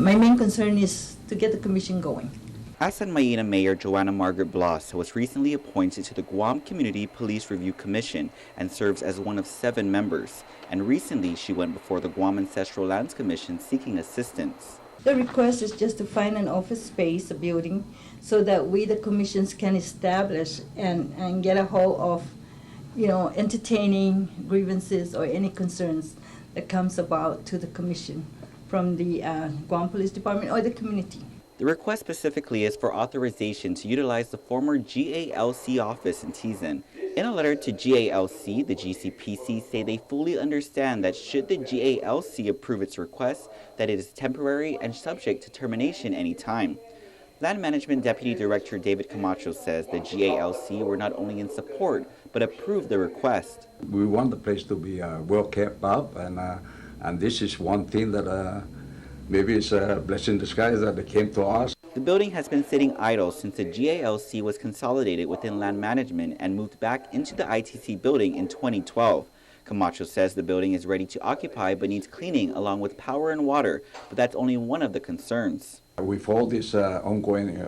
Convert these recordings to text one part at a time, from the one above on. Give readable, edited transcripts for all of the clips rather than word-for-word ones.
My main concern is to get the commission going. San Maina Mayor Joanna Margaret Bloss was recently appointed to the Guam Community Police Review Commission and serves as one of 7 members. And recently she went before the Guam Ancestral Lands Commission seeking assistance. The request is just to find an office space, a building, so that we, the commissions, can establish and get a hold of, entertaining grievances or any concerns that comes about to the commission from the Guam Police Department or the community. The request specifically is for authorization to utilize the former GALC office in Tizan. In a letter to GALC, the GCPC say they fully understand that should the GALC approve its request, that it is temporary and subject to termination any time. Land Management Deputy Director David Camacho says the GALC were not only in support, but approved the request. We want the place to be well kept up, and this is one thing that maybe it's a blessing in disguise that they came to us. The building has been sitting idle since the GALC was consolidated within land management and moved back into the ITC building in 2012. Camacho says the building is ready to occupy but needs cleaning along with power and water, but that's only one of the concerns. With all this ongoing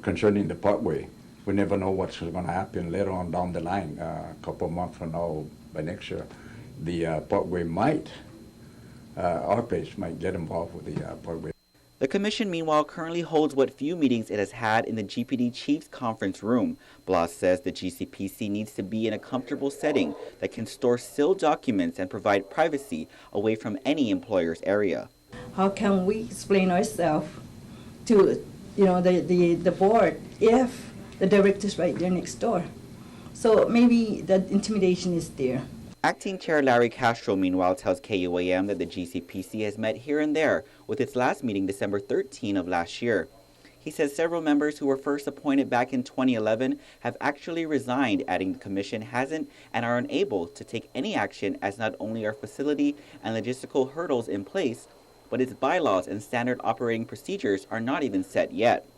concerning the parkway, we never know what's going to happen later on down the line. A couple of months from now, by next year, the parkway might, our place might get involved with the parkway. The commission, meanwhile, currently holds what few meetings it has had in the GPD Chiefs Conference Room. Bloss says the GCPC needs to be in a comfortable setting that can store sealed documents and provide privacy away from any employer's area. How can we explain ourselves to the board if the director's right there next door? So maybe that intimidation is there. Acting Chair Larry Castro, meanwhile, tells KUAM that the GCPC has met here and there, with its last meeting December 13 of last year. He says several members who were first appointed back in 2011 have actually resigned, adding the commission hasn't and are unable to take any action as not only are facility and logistical hurdles in place, but its bylaws and standard operating procedures are not even set yet.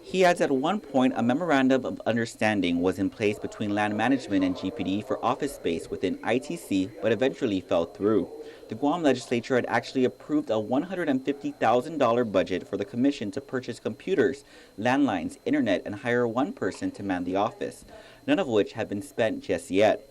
He adds at one point a memorandum of understanding was in place between land management and GPD for office space within ITC, but eventually fell through. The Guam legislature had actually approved a $150,000 budget for the commission to purchase computers, landlines, internet, and hire one person to man the office, none of which have been spent just yet.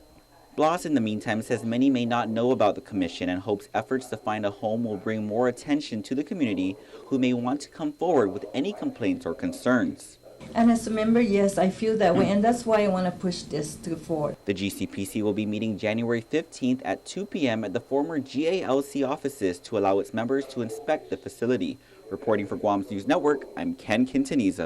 Bloss, in the meantime, says many may not know about the commission and hopes efforts to find a home will bring more attention to the community who may want to come forward with any complaints or concerns. And as a member, yes, I feel that way, and that's why I want to push this to the forward. The GCPC will be meeting January 15th at 2 p.m. at the former GALC offices to allow its members to inspect the facility. Reporting for Guam's News Network, I'm Ken Quintaniza.